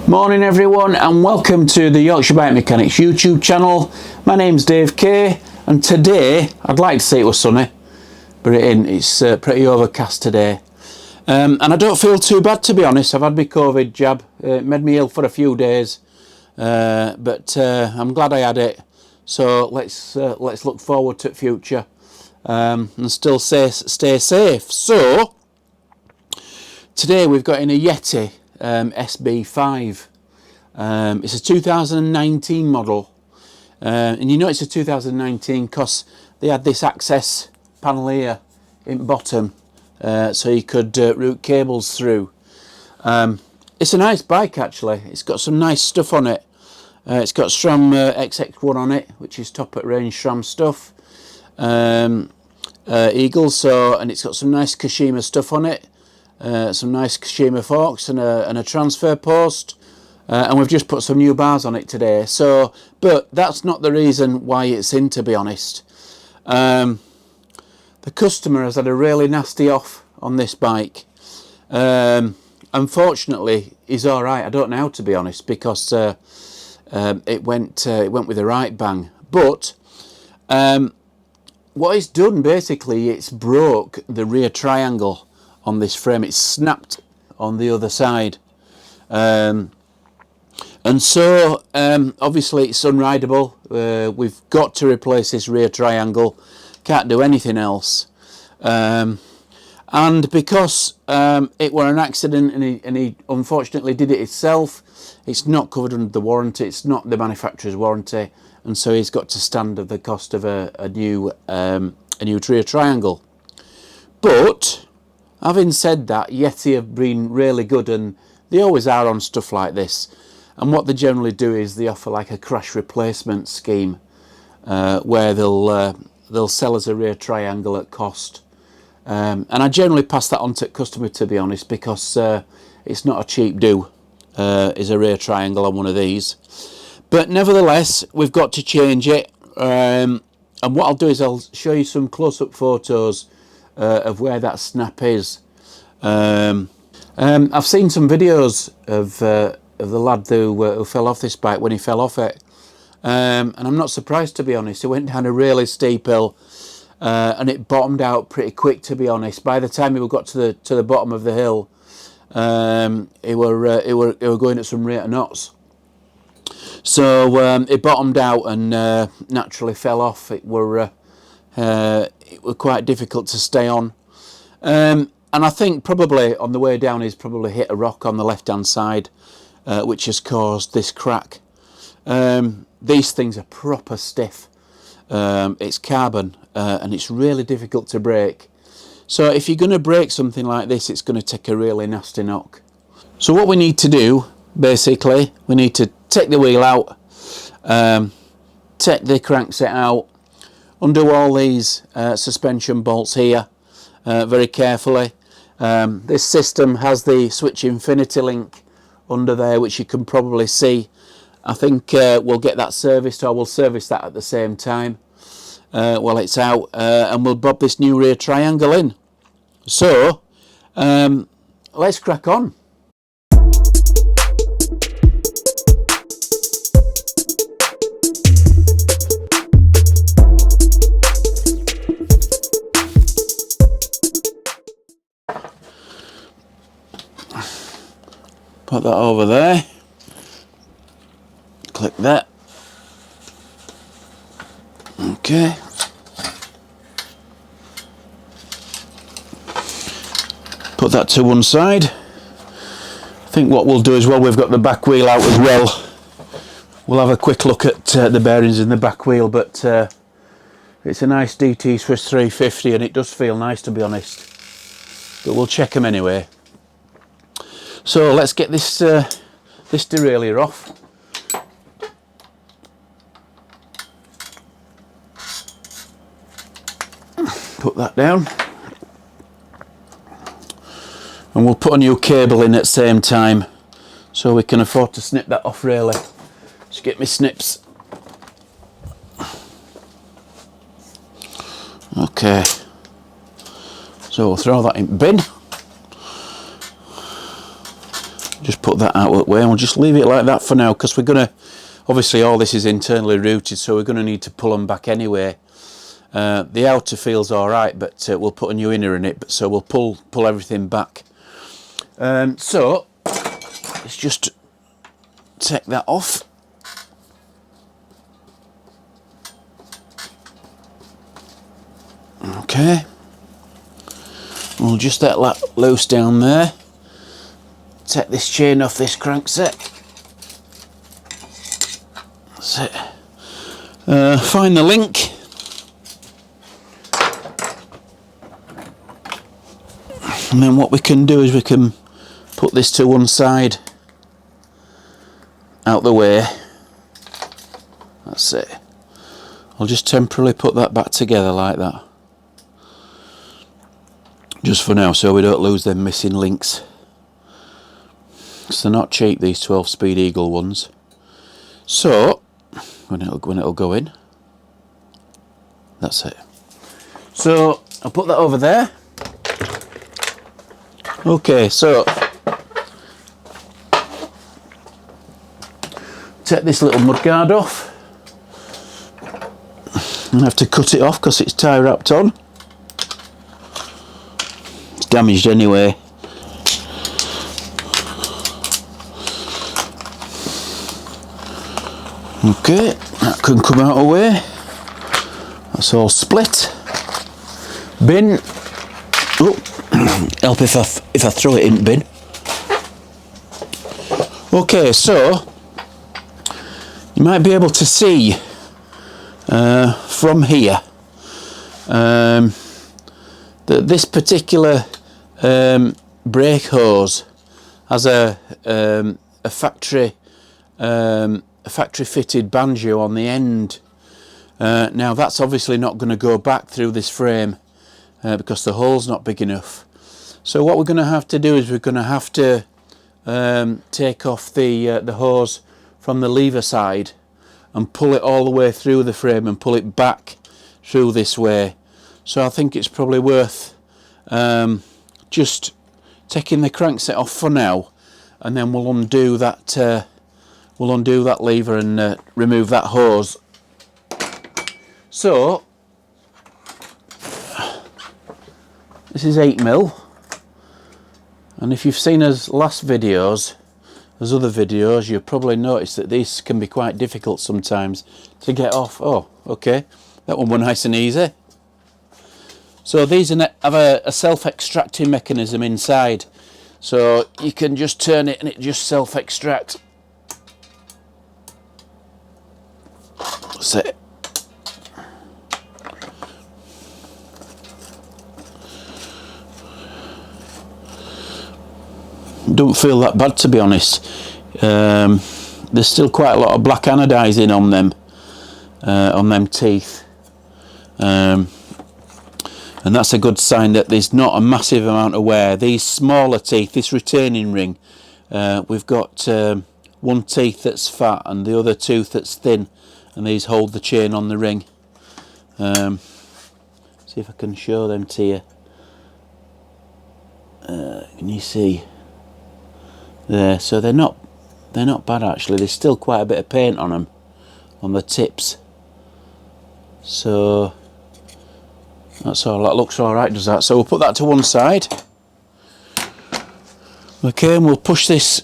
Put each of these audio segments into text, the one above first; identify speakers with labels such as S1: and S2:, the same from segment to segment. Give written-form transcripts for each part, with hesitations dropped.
S1: Morning everyone, and welcome to the Yorkshire Bike Mechanics YouTube channel. My name's Dave Kay, and today I'd like to say it was sunny, but it ain't. It's pretty overcast today, and I don't feel too bad, to be honest. I've had my COVID jab. It made me ill for a few days, but I'm glad I had it. So let's look forward to the future and still stay safe. So today we've got in a Yeti SB5. It's a 2019 model, and you know it's a 2019 because they had this access panel here in bottom, so you could route cables through. It's a nice bike actually. It's got some nice stuff on it. It's got SRAM XX1 on it, which is top at range SRAM stuff. Eagle, and it's got some nice Kashima stuff on it. Some nice Kashima forks and a transfer post, and we've just put some new bars on it today. So, but that's not the reason why it's in, to be honest. The customer has had a really nasty off on this bike. Unfortunately, he's all right. I don't know how, to be honest, because it went with a right bang. But what it's done basically, it's broke the rear triangle on this frame. It's snapped on the other side, and so obviously it's unrideable. We've got to replace this rear triangle. Can't do anything else, and because it were an accident and he unfortunately did it himself, it's not covered under the warranty. It's not the manufacturer's warranty, and so he's got to stand at the cost of a new rear triangle. But having said that, Yeti have been really good, and they always are on stuff like this. And what they generally do is they offer like a crash replacement scheme, where they'll sell us a rear triangle at cost. And I generally pass that on to the customer, to be honest, because it's not a cheap do, is a rear triangle on one of these. But nevertheless, we've got to change it. And what I'll do is I'll show you some close-up photos of where that snap is. I've seen some videos of the lad who fell off this bike when he fell off it, and I'm not surprised, to be honest. He went down a really steep hill, and it bottomed out pretty quick, to be honest. By the time he got to the bottom of the hill, he were going at some rate of knots. So it bottomed out and naturally fell off. It were quite difficult to stay on, and I think probably on the way down he's probably hit a rock on the left hand side, which has caused this crack. These things are proper stiff. It's carbon, and it's really difficult to break. So if you're going to break something like this, it's going to take a really nasty knock. So what we need to do, basically, we need to take the wheel out, take the crankset out, undo all these suspension bolts here very carefully. This system has the switch infinity link under there, which you can probably see. I think we'll get that serviced, or we'll service that at the same time while it's out, and we'll bob this new rear triangle in. So let's crack on. Put that over there, click that, okay. Put that to one side. I think what we'll do as well, we've got the back wheel out as well. We'll have a quick look at the bearings in the back wheel, but it's a nice DT Swiss 350 and it does feel nice, to be honest. But we'll check them anyway. So let's get this derailleur off. Put that down. And we'll put a new cable in at the same time, so we can afford to snip that off really. Just get my snips. Okay. So we'll throw that in bin. just put that out of the way, and we'll just leave it like that for now, because we're going to, obviously all this is internally routed, so we're going to need to pull them back anyway. The outer feels alright, but we'll put a new inner in it, so we'll pull everything back. So let's just take that off. Okay, we'll just let that loose down there. Take this chain off this crankset. That's it. Find the link. And then what we can do is we can put this to one side, out the way. That's it. I'll just temporarily put that back together like that. Just for now, so we don't lose them missing links. Because they're not cheap, these 12-speed Eagle ones. So, when it'll go in. That's it. So, I'll put that over there. Okay, so take this little mudguard off. I'm going to have to cut it off because it's tie wrapped on. It's damaged anyway. Okay, that can come out of the way. That's all split. Bin. Oh, help if I throw it in bin. Okay, so you might be able to see from here that this particular brake hose has a factory fitted banjo on the end. Now that's obviously not going to go back through this frame because the hole's not big enough. So what we're going to have to do is we're going to have to take off the hose from the lever side and pull it all the way through the frame and pull it back through this way. So I think it's probably worth just taking the crankset off for now, and then we'll undo that lever and remove that hose. So this is 8mm, and if you've seen us last videos, as other videos, you'll probably notice that these can be quite difficult sometimes to get off. Oh, okay, that one was nice and easy. So these have a self-extracting mechanism inside, so you can just turn it and it just self-extracts. That's it. Don't feel that bad, to be honest. There's still quite a lot of black anodizing on them teeth, and that's a good sign that there's not a massive amount of wear. These smaller teeth, this retaining ring, we've got one teeth that's fat and the other tooth that's thin, and these hold the chain on the ring. See if I can show them to you. Can you see there? So they're not bad actually. There's still quite a bit of paint on them, on the tips. So that's all. That looks all right, does that? So we'll put that to one side. Okay, and we'll push this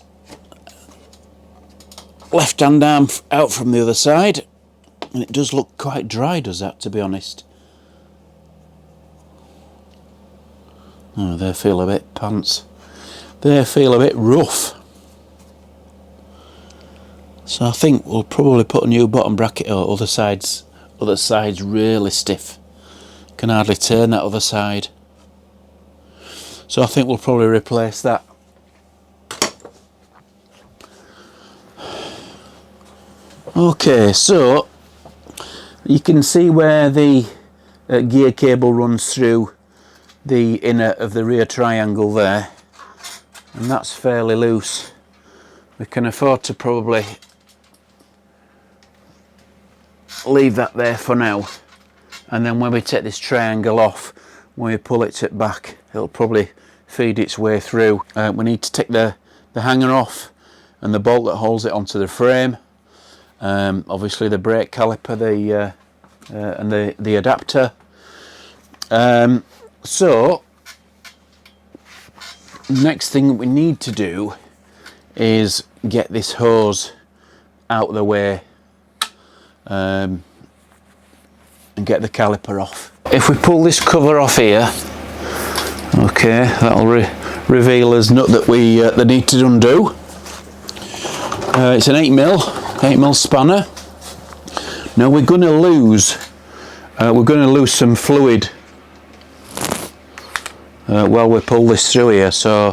S1: left-hand arm out from the other side. And it does look quite dry, does that, to be honest. Oh, they feel a bit pants. They feel a bit rough. So I think we'll probably put a new bottom bracket on. Other side's really stiff. Can hardly turn that other side. So I think we'll probably replace that. Okay, so you can see where the gear cable runs through the inner of the rear triangle there, and that's fairly loose. We can afford to probably leave that there for now, and then when we take this triangle off, when we pull it back, it'll probably feed its way through. We need to take the hanger off and the bolt that holds it onto the frame. Obviously the brake caliper, and the adapter. So next thing we need to do is get this hose out of the way, and get the caliper off. If we pull this cover off here, okay, that'll reveal us nut that we that need to undo. It's an 8mm spanner. Now we're going to lose some fluid while we pull this through here, so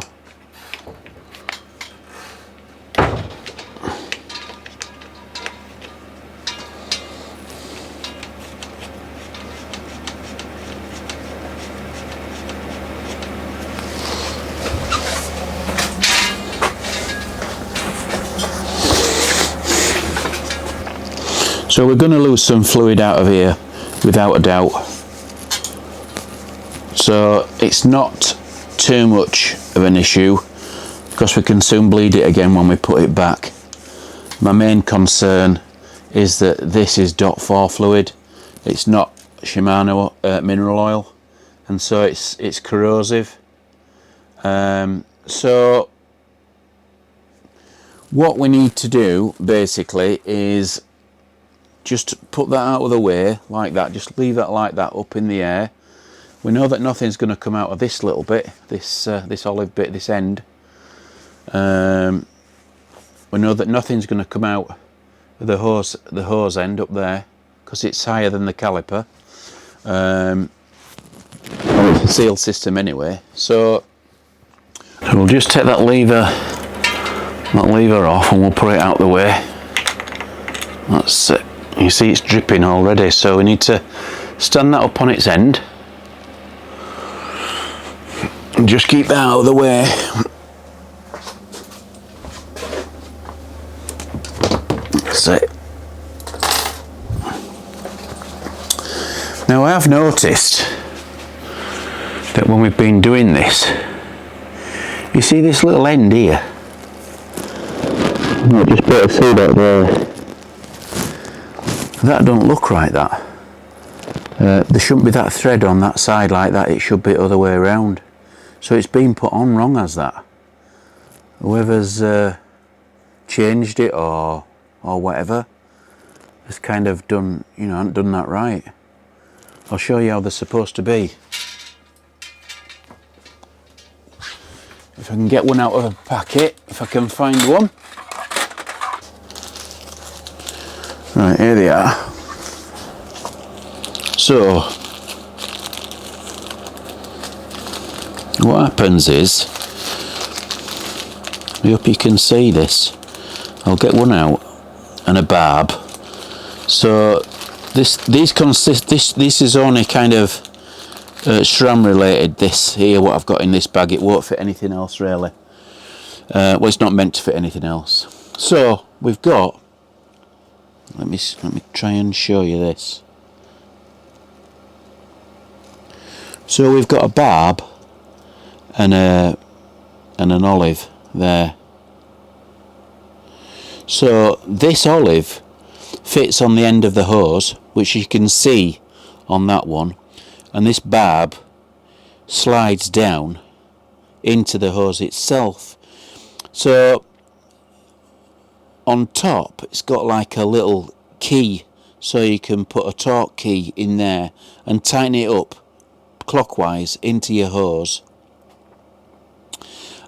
S1: we're going to lose some fluid out of here without a doubt. So it's not too much of an issue because we can soon bleed it again when we put it back. My main concern is that this is .4 fluid. It's not Shimano mineral oil, and so it's corrosive. So what we need to do basically is just put that out of the way like that. Just leave that like that up in the air. We know that nothing's going to come out of this little bit, this olive bit, this end. We know that nothing's going to come out of the hose end up there because it's higher than the caliper. Well, it's a sealed system anyway. So we'll just take that lever off and we'll put it out the way. That's it. You see it's dripping already, so we need to stand that up on its end and just keep that out of the way. That's it. Now I have noticed that when we've been doing this, you see this little end here? No, just better see that there. That don't look right, that. There shouldn't be that thread on that side like that, it should be the other way around. So it's been put on wrong as that. Whoever's changed it or whatever has kind of done, you know, hasn't done that right. I'll show you how they're supposed to be. If I can get one out of a packet, if I can find one. Right, here they are. So, what happens is, I hope you can see this. I'll get one out and a barb. So, this is only kind of SRAM related. This here, what I've got in this bag, it won't fit anything else really. Well, it's not meant to fit anything else. So we've got. Let me try and show you this. So we've got a barb and an olive there. So this olive fits on the end of the hose, which you can see on that one, and this barb slides down into the hose itself. So on top it's got like a little key, so you can put a torque key in there and tighten it up clockwise into your hose.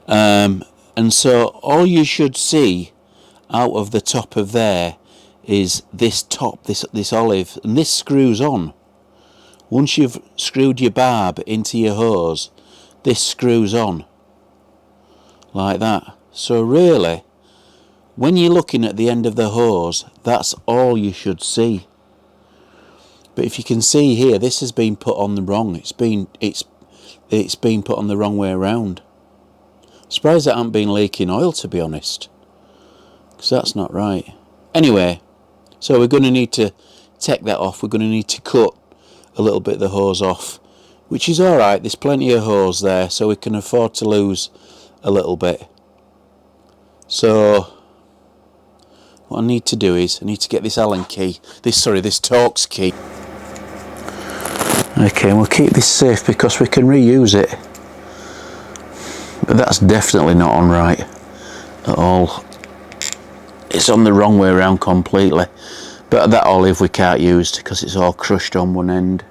S1: And so all you should see out of the top of there is this top, this olive, and this screws on. Once you've screwed your barb into your hose, this screws on like that. So really, when you're looking at the end of the hose, that's all you should see. But if you can see here, this has been put on the wrong. It's been put on the wrong way around. Surprised that hasn't been leaking oil, to be honest, because that's not right. Anyway, so we're going to need to take that off. We're going to need to cut a little bit of the hose off, which is all right. There's plenty of hose there, so we can afford to lose a little bit. So what I need to do is I need to get this Allen key, this Torx key. Okay, and we'll keep this safe because we can reuse it. But that's definitely not on right at all. It's on the wrong way around completely. But that olive we can't use because it's all crushed on one end.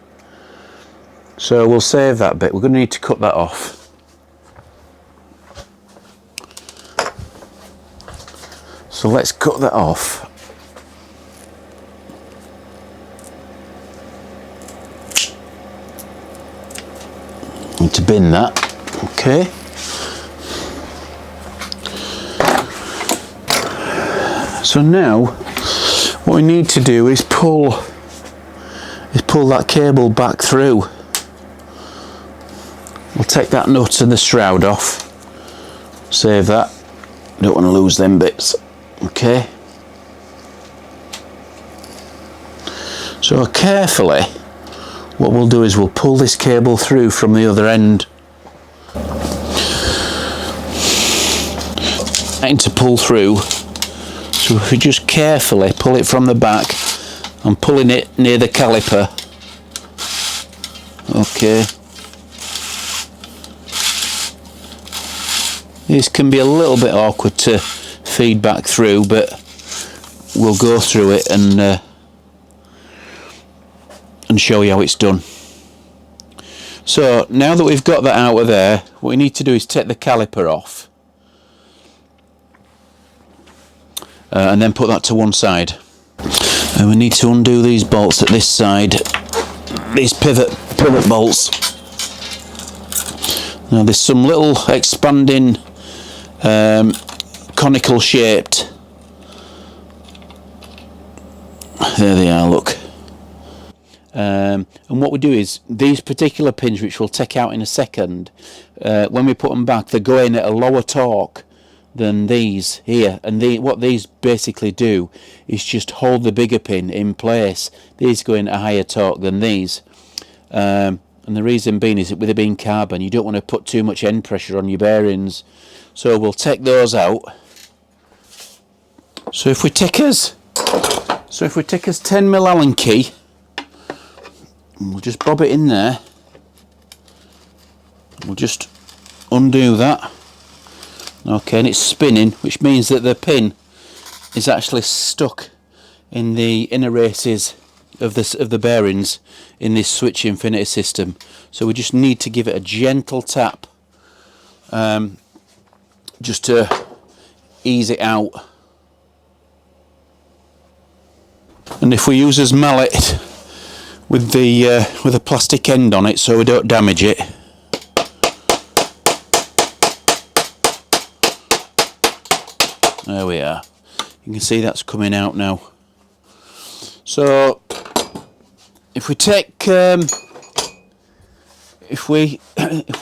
S1: So we'll save that bit. We're going to need to cut that off. So let's cut that off. Need to bin that. Okay. So now what we need to do is pull that cable back through. We'll take that nut and the shroud off. Save that. Don't want to lose them bits. Okay. So carefully, what we'll do is we'll pull this cable through from the other end. And to pull through. So if we just carefully pull it from the back, I'm pulling it near the caliper. Okay. This can be a little bit awkward to feed back through, but we'll go through it and show you how it's done. So now that we've got that out of there, what we need to do is take the caliper off. And then put that to one side. And we need to undo these bolts at this side, these pivot bolts. Now there's some little expanding conical shaped. There they are, look. And what we do is these particular pins, which we'll take out in a second, when we put them back, they're going at a lower torque than these here, and what these basically do is just hold the bigger pin in place. These go in at a higher torque than these, and the reason being is that with it being carbon, you don't want to put too much end pressure on your bearings. So we'll take those out. So if we take us 10mm Allen key, we'll just bob it in there. We'll just undo that. Okay, and it's spinning, which means that the pin is actually stuck in the inner races of the bearings in this switch infinity system. So we just need to give it a gentle tap, just to ease it out. And if we use as mallet with a plastic end on it, so we don't damage it. There we are. You can see that's coming out now. So if we take if we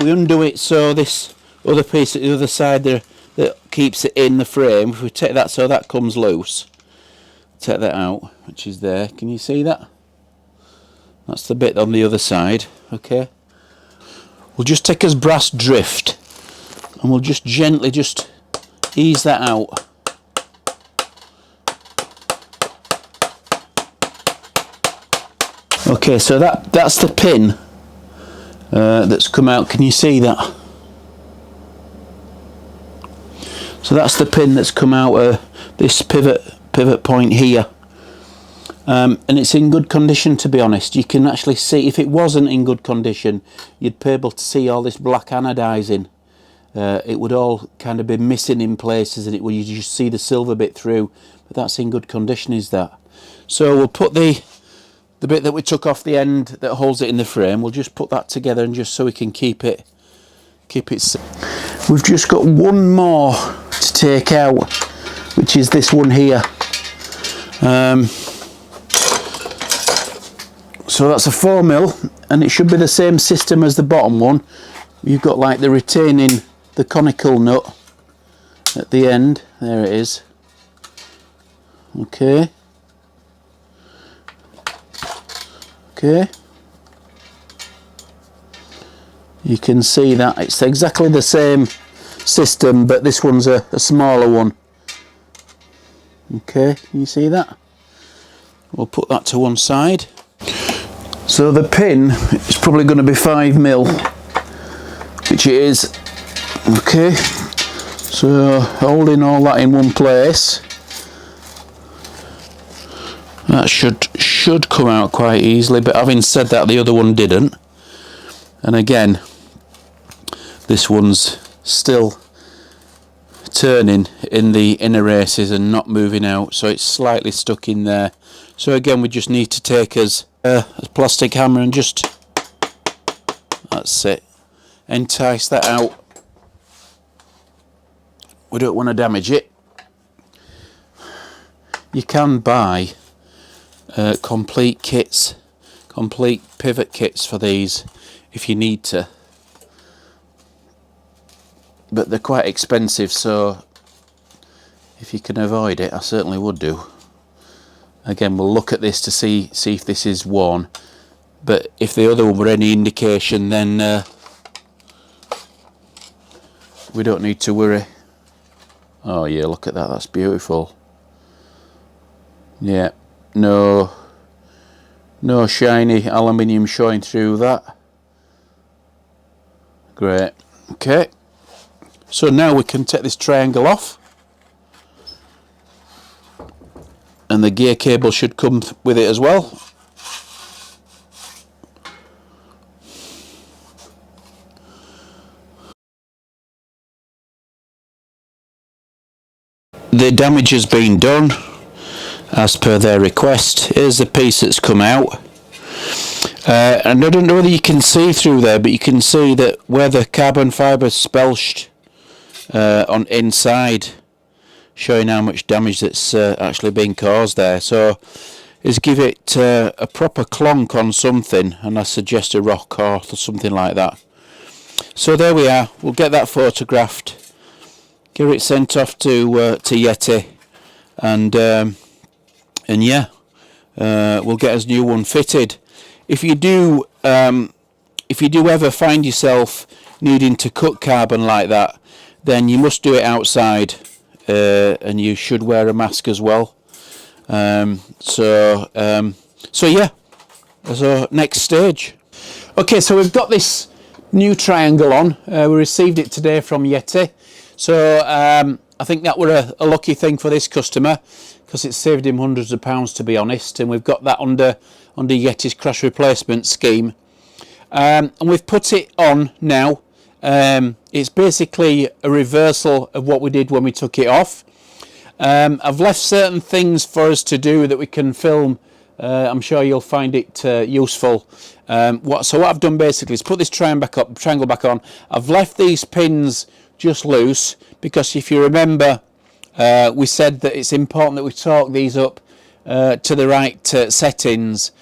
S1: undo it, so this other piece at the other side there that keeps it in the frame, if we take that so that comes loose, take that out, which is there. Can you see that? That's the bit on the other side. Okay. We'll just take us brass drift and we'll just gently just ease that out. Okay, so that's the pin that's come out. Can you see that? So that's the pin that's come out of this pivot point here, and it's in good condition, to be honest. You can actually see, if it wasn't in good condition, you'd be able to see all this black anodizing. It would all kind of be missing in places, and you just see the silver bit through. But that's in good condition, is that? So we'll put the bit that we took off the end that holds it in the frame, we'll just put that together, and just so we can keep it. We've just got one more to take out, which is this one here. So that's a 4mm, and it should be the same system as the bottom one. You've got like the retaining, the conical nut at the end. There it is. Okay. Okay. You can see that it's exactly the same system, but this one's a smaller one. Okay, can you see that? We'll put that to one side. So the pin is probably going to be 5mm, which it is. Okay, so holding all that in one place, that should come out quite easily, but having said that, the other one didn't. And again, this one's still turning in the inner races and not moving out, so it's slightly stuck in there. So again, we just need to take us a plastic hammer and just, that's it, entice that out. We don't want to damage it. You can buy complete kits, complete pivot kits for these if you need to, but they're quite expensive, so if you can avoid it, I certainly would do. Again, we'll look at this to see if this is worn, but if the other one were any indication, then we don't need to worry. Oh yeah, look at that, that's beautiful. Yeah, no shiny aluminium showing through that. Great. Okay, so now we can take this triangle off, and the gear cable should come with it as well. The damage has been done as per their request. Here's the piece that's come out, and I don't know whether you can see through there, but you can see that where the carbon fibre spelched on inside, showing how much damage that's actually been caused there. So is give it a proper clonk on something, and I suggest a rock or something like that. So there we are, we'll get that photographed, get it sent off to Yeti, and yeah, we'll get us a new one fitted. If you do ever find yourself needing to cut carbon like that, then you must do it outside, and you should wear a mask as well. So yeah, so next stage. Okay, so we've got this new triangle on. We received it today from Yeti, so I think that were a lucky thing for this customer, because it saved him hundreds of pounds, to be honest. And we've got that under Yeti's crash replacement scheme, and we've put it on now. It's basically a reversal of what we did when we took it off. I've left certain things for us to do that we can film. I'm sure you'll find it useful. So what I've done basically is put this triangle back on. I've left these pins just loose, because if you remember, we said that it's important that we torque these up to the right settings.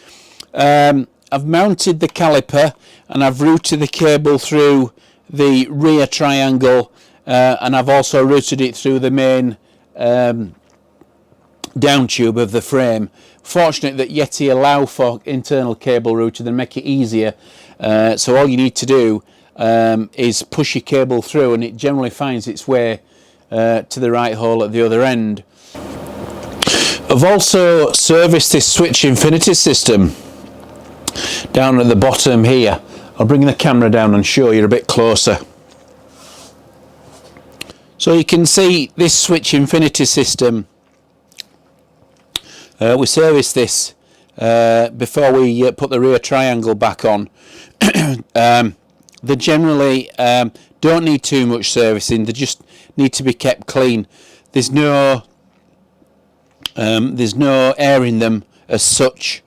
S1: I've mounted the caliper, and I've routed the cable through the rear triangle, and I've also routed it through the main down tube of the frame. Fortunate that Yeti allow for internal cable routing and make it easier, so all you need to do is push your cable through, and it generally finds its way to the right hole at the other end. I've also serviced this switch infinity system down at the bottom here. I'll bring the camera down and show you a bit closer. So you can see this switch infinity system. We serviced this before we put the rear triangle back on. They generally don't need too much servicing. They just need to be kept clean. There's no air in them as such.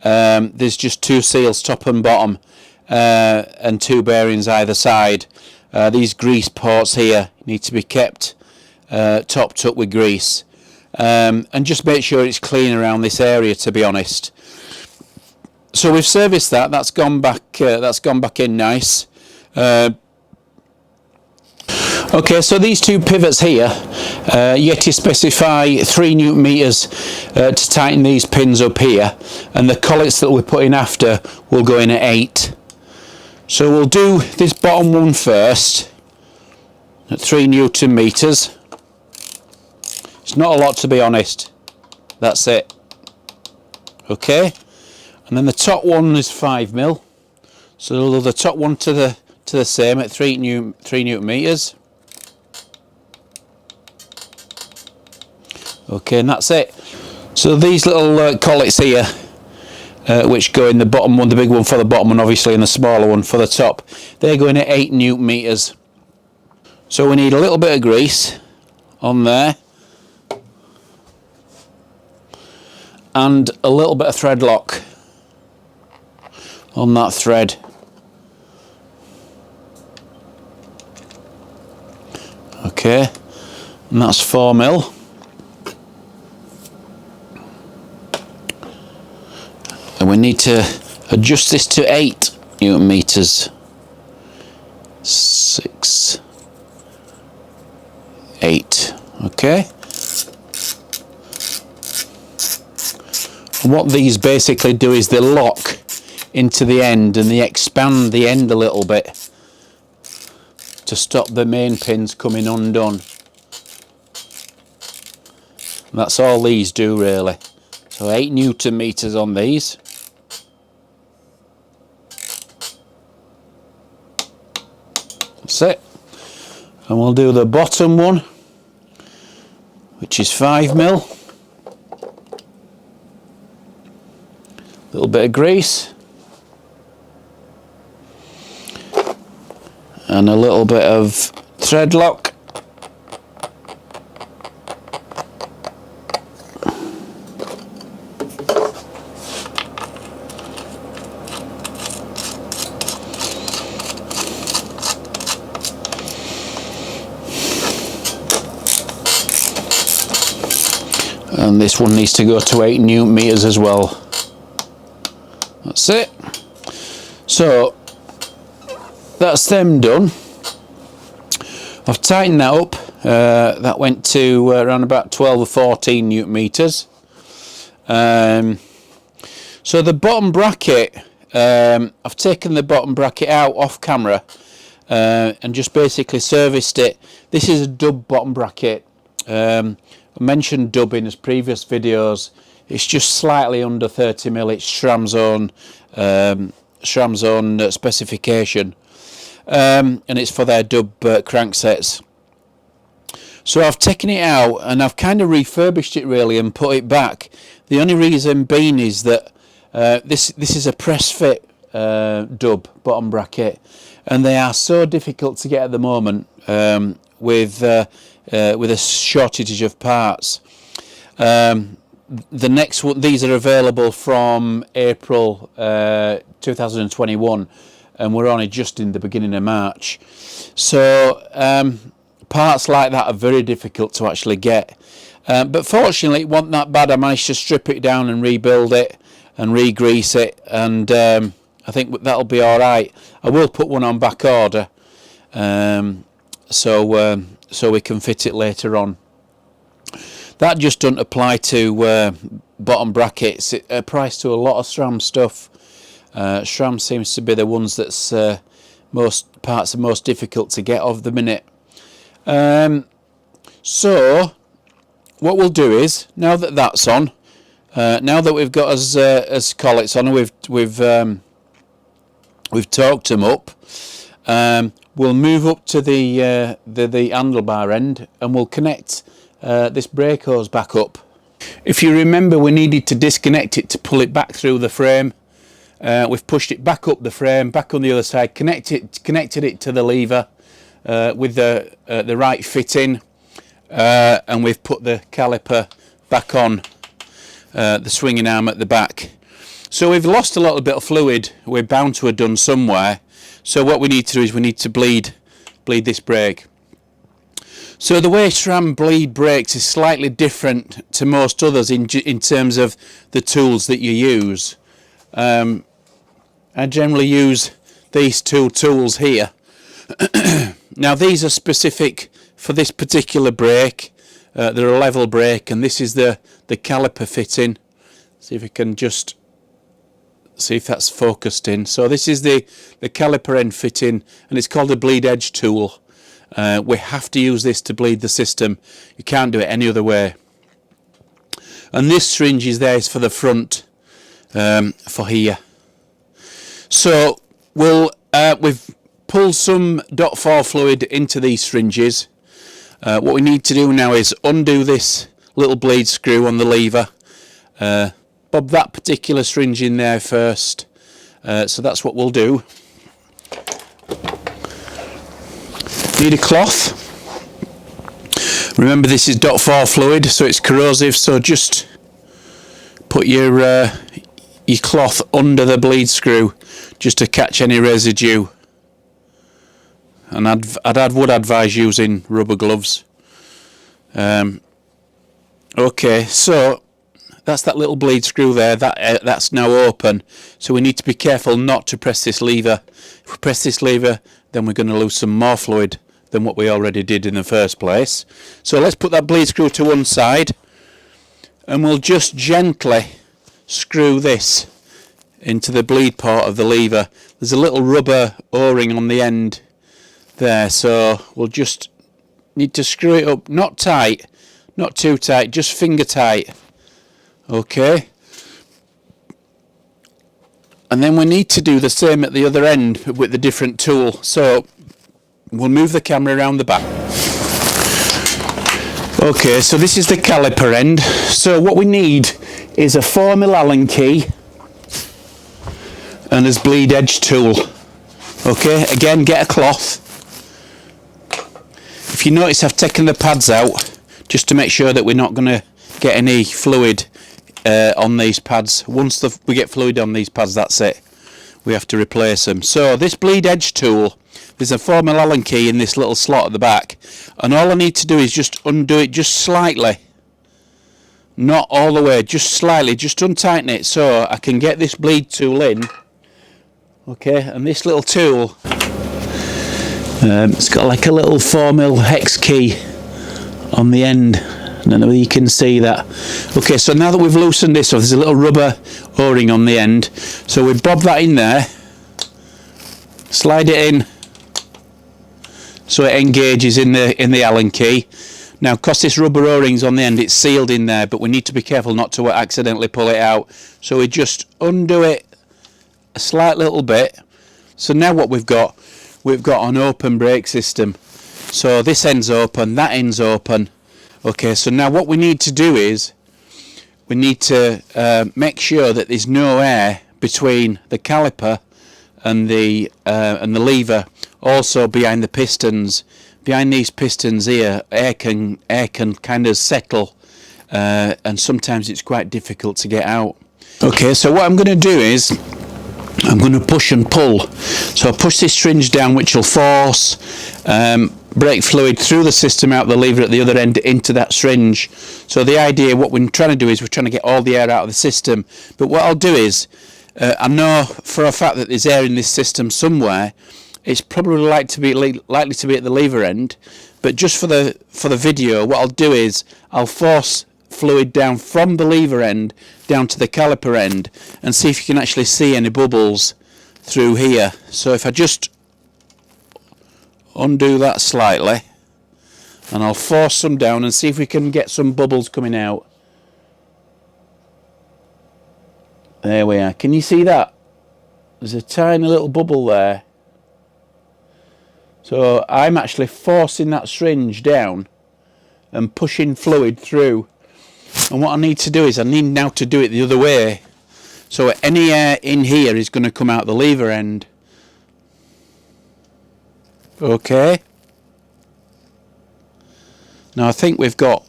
S1: There's just two seals, top and bottom, and two bearings either side. These grease ports here need to be kept topped up with grease, and just make sure it's clean around this area, to be honest. So we've serviced that. That's gone back in nice. Okay, so these two pivots here, Yeti specify 3 Newton meters to tighten these pins up here, and the collets that we're putting after will go in at 8. So we'll do this bottom one first at 3 Newton meters. It's not a lot, to be honest. That's it. Okay, and then the top one is 5mm. So the top one to the same at 3 Newton meters. Okay, and that's it. So these little collets here, which go in the bottom one, the big one for the bottom and obviously in the smaller one for the top, they're going at 8 Newton meters. So we need a little bit of grease on there and a little bit of thread lock on that thread. Okay, and that's 4mm. And we need to adjust this to 8 Newton meters. 6, 8. Okay. And what these basically do is they lock into the end and they expand the end a little bit to stop the main pins coming undone. And that's all these do really. So 8 Newton meters on these. That's it. And we'll do the bottom one, which is 5mm. Little bit of grease. And a little bit of thread lock. And this one needs to go to 8 Newton meters as well. That's it. So that's them done. I've tightened that up. That went to around about 12 or 14 Newton meters. So the bottom bracket, I've taken the bottom bracket out off camera and just basically serviced it. This is a dub bottom bracket. I mentioned dub in his previous videos. It's just slightly under 30mm. It's SRAM's own specification, and it's for their dub cranksets. So I've taken it out and I've kind of refurbished it really and put it back. The only reason being is that this is a press fit dub bottom bracket, and they are so difficult to get at the moment with a shortage of parts. The next one, these are available from April 2021, and we're only just in the beginning of March. So parts like that are very difficult to actually get. But fortunately, it wasn't that bad. I managed to strip it down and rebuild it and re-grease it, and I think that'll be all right. I will put one on back order, so we can fit it later on. That just doesn't apply to bottom brackets. It applies to a lot of SRAM stuff. SRAM seems to be the ones that's most parts are most difficult to get of the minute. So what we'll do is, now that that's on, now that we've got as collets on, we've torqued them up. We'll move up to the handlebar end and we'll connect this brake hose back up. If you remember, we needed to disconnect it to pull it back through the frame. We've pushed it back up the frame, back on the other side, connected it to the lever with the right fitting, and we've put the caliper back on the swinging arm at the back. So we've lost a little bit of fluid. We're bound to have done somewhere. So what we need to do is we need to bleed this brake. So the way SRAM bleed brakes is slightly different to most others in terms of the tools that you use. I generally use these two tools here. Now these are specific for this particular brake. They're a level brake, and this is the caliper fitting. See if we can just see if that's focused in. So this is the caliper end fitting, and it's called a bleed edge tool. We have to use this to bleed the system. You can't do it any other way. And this syringe is there for the front, for here. So we've pulled some .4 fluid into these syringes. What we need to do now is undo this little bleed screw on the lever. Bob that particular syringe in there first. So that's what we'll do. Need a cloth. Remember, this is .4 fluid, so it's corrosive, so just put your cloth under the bleed screw just to catch any residue. And would advise using rubber gloves. Okay, so that's that little bleed screw there. That's now open, so we need to be careful not to press this lever. If we press this lever, then we're going to lose some more fluid than what we already did in the first place. So let's put that bleed screw to one side, and we'll just gently screw this into the bleed part of the lever. There's a little rubber o-ring on the end there, so we'll just need to screw it up, not tight, not too tight, just finger tight. Okay, and then we need to do the same at the other end with the different tool. So we'll move the camera around the back. Okay, so this is the caliper end. So what we need is a 4mm Allen key and this bleed edge tool. Okay, again, get a cloth. If you notice, I've taken the pads out just to make sure that we're not going to get any fluid on these pads. Once we get fluid on these pads, that's it. We have to replace them. So this bleed edge tool, there's a 4mm Allen key in this little slot at the back, and all I need to do is just undo it just slightly, not all the way, just slightly, just untighten it so I can get this bleed tool in. Okay, and this little tool, it's got like a little 4mm hex key on the end. I don't know whether you can see that. Okay, so now that we've loosened this off, there's a little rubber o-ring on the end. So we bob that in there, slide it in so it engages in the Allen key. Now, because this rubber o-ring's on the end, it's sealed in there, but we need to be careful not to accidentally pull it out. So we just undo it a slight little bit. So now what we've got an open brake system. So this end's open, that end's open. Okay, so now what we need to do is we need to make sure that there's no air between the caliper and the lever. Also behind the pistons, behind these pistons here, air can kind of settle, and sometimes it's quite difficult to get out. Okay, so what I'm going to do is I'm going to push and pull. So I push this syringe down, which will force brake fluid through the system out the lever at the other end into that syringe. So the idea, what we're trying to do is we're trying to get all the air out of the system. But what I'll do is, I know for a fact that there's air in this system somewhere. It's probably likely to be at the lever end. But just for the video, what I'll do is I'll force fluid down from the lever end down to the caliper end and see if you can actually see any bubbles through here. So if I just undo that slightly, and I'll force some down and see if we can get some bubbles coming out. There we are. Can you see that? There's a tiny little bubble there. So I'm actually forcing that syringe down and pushing fluid through. And what I need to do is I need now to do it the other way. So any air in here is going to come out the lever end. Okay. Now I think we've got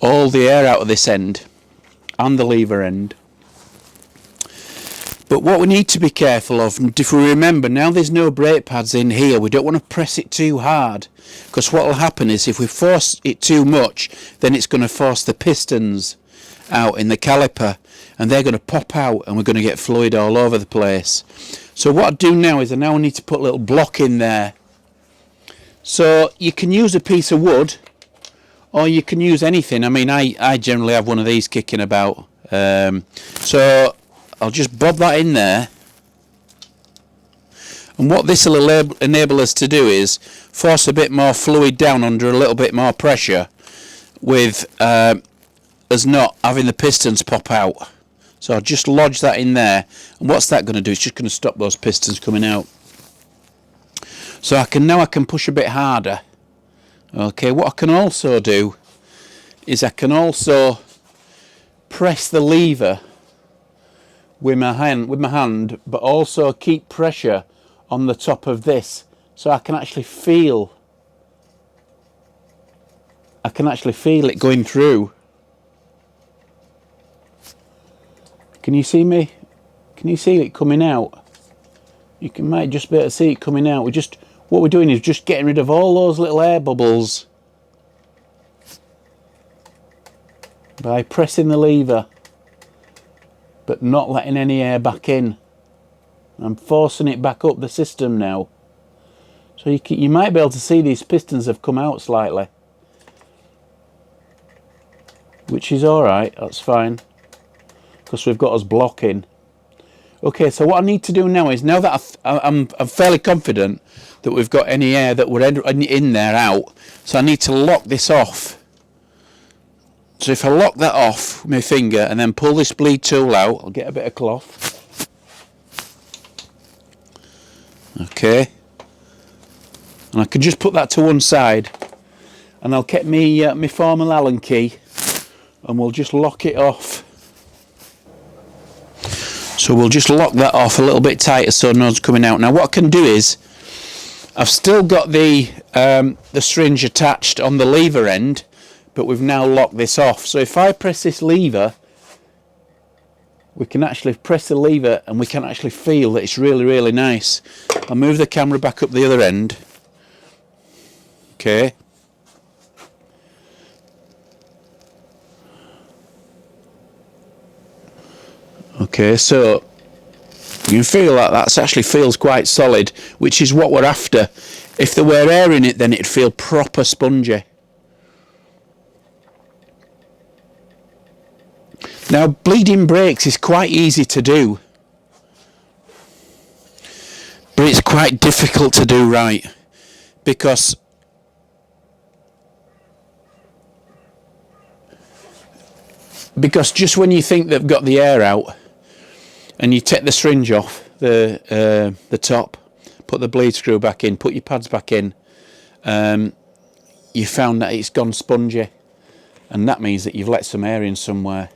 S1: all the air out of this end and the lever end. But what we need to be careful of, and if we remember, now there's no brake pads in here, we don't want to press it too hard, because what will happen is if we force it too much, then it's going to force the pistons out in the caliper, and they're going to pop out, and we're going to get fluid all over the place. So what I do now is I now need to put a little block in there. So you can use a piece of wood, or you can use anything. I mean, I generally have one of these kicking about. So I'll just bob that in there. And what this will enable us to do is force a bit more fluid down under a little bit more pressure, with us not having the pistons pop out. So I'll just lodge that in there, and what's that going to do? It's just going to stop those pistons coming out. So I can push a bit harder. Okay, what I can also do is I can also press the lever with my hand, but also keep pressure on the top of this, so I can actually feel it going through. Can you see me? Can you see it coming out? You might just be able to see it coming out. What we're doing is just getting rid of all those little air bubbles by pressing the lever, but not letting any air back in. I'm forcing it back up the system now. So you might be able to see these pistons have come out slightly, which is alright, that's fine, because we've got us blocking. Okay, so what I need to do now is, now that I'm fairly confident that we've got any air that we're in there out, so I need to lock this off. So if I lock that off with my finger and then pull this bleed tool out, I'll get a bit of cloth. Okay, and I can just put that to one side, and I'll get me formal Allen key, and we'll just lock it off. So we'll just lock that off a little bit tighter so none's coming out. Now what I can do is, I've still got the syringe attached on the lever end, but we've now locked this off. So if I press this lever, we can actually press the lever and we can actually feel that it's really, really nice. I'll move the camera back up the other end. Okay. Okay, so you can feel that actually feels quite solid, which is what we're after. If there were air in it, then it'd feel proper spongy. Now, bleeding brakes is quite easy to do, but it's quite difficult to do right, because just when you think they've got the air out, and you take the syringe off the top, put the bleed screw back in, put your pads back in, you found that it's gone spongy, and that means that you've let some air in somewhere.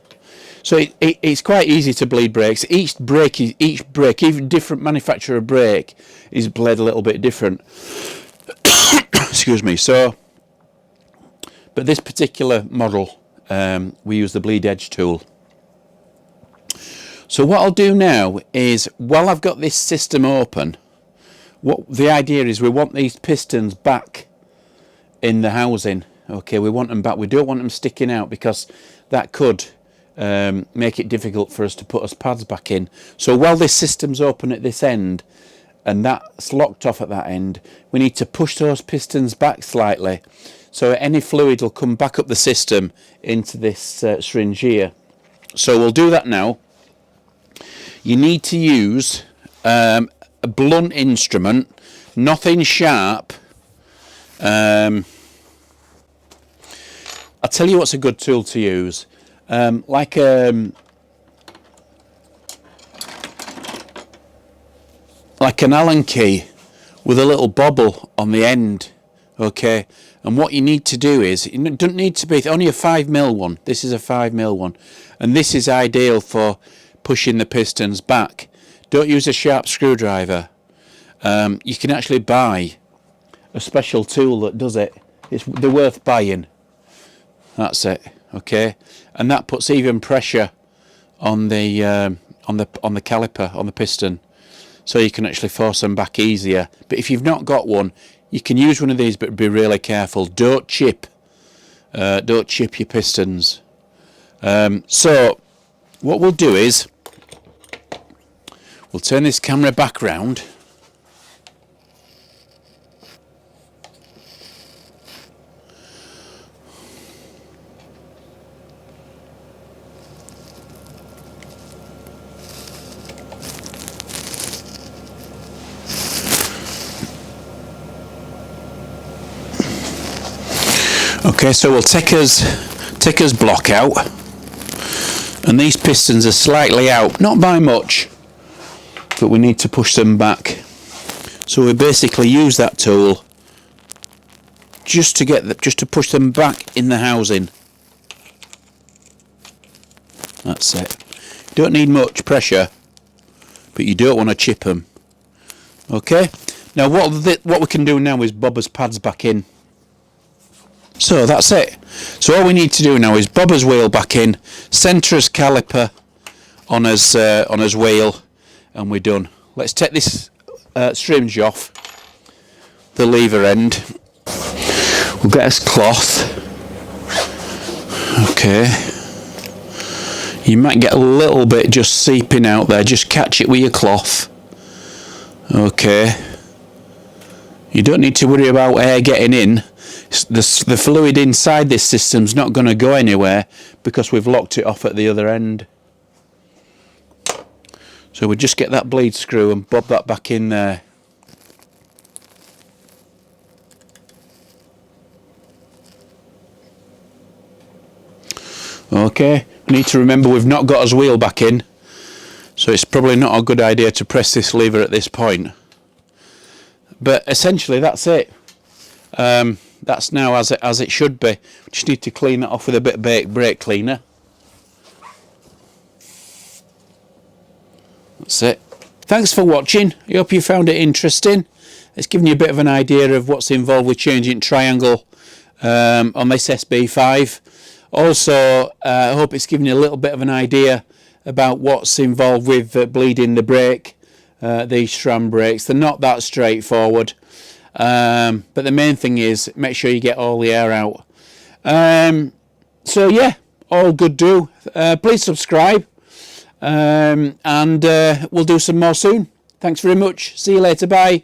S1: So it's quite easy to bleed brakes. Each brake, even different manufacturer of brake, is bled a little bit different. Excuse me. So, but this particular model, we use the bleed edge tool. So what I'll do now is, while I've got this system open, what the idea is, we want these pistons back in the housing. Okay, we want them back. We don't want them sticking out, because that could make it difficult for us to put us pads back in. So while this system's open at this end and that's locked off at that end, we need to push those pistons back slightly, so any fluid will come back up the system into this syringe here. So we'll do that now. You need to use a blunt instrument, nothing sharp. I'll tell you what's a good tool to use. Like an Allen key with a little bobble on the end. Okay, and what you need to do is, it doesn't need to be only a 5mm one. This is a 5mm one, and this is ideal for pushing the pistons back. Don't use a sharp screwdriver. You can actually buy a special tool that does it. They're worth buying. That's it. Okay, and that puts even pressure on the caliper, on the piston, so you can actually force them back easier. But if you've not got one, you can use one of these, but be really careful. Don't chip your pistons. So what we'll do is, we'll turn this camera back round. Okay, so we'll take us block out, and these pistons are slightly out, not by much, but we need to push them back. So we basically use that tool just to push them back in the housing. That's it. You don't need much pressure, but you don't want to chip them. Okay. Now what we can do now is bob us pads back in. So that's it. So all we need to do now is bob us wheel back in, centre us caliper on us wheel, and we're done. Let's take this stringe off the lever end. We'll get us cloth. Okay. You might get a little bit just seeping out there. Just catch it with your cloth. Okay. You don't need to worry about air getting in. The fluid inside this system's not going to go anywhere because we've locked it off at the other end. So we just get that bleed screw and bob that back in there. Okay, we need to remember we've not got his wheel back in, so it's probably not a good idea to press this lever at this point. But essentially that's it. That's now as it should be. We just need to clean that off with a bit of brake cleaner. That's it. Thanks for watching. I hope you found it interesting. It's given you a bit of an idea of what's involved with changing triangle on this SB5. Also, I hope it's given you a little bit of an idea about what's involved with bleeding the brake, these SRAM brakes. They're not that straightforward, but the main thing is make sure you get all the air out. So yeah, all good do. Please subscribe, and we'll do some more soon. Thanks very much. See you later. Bye.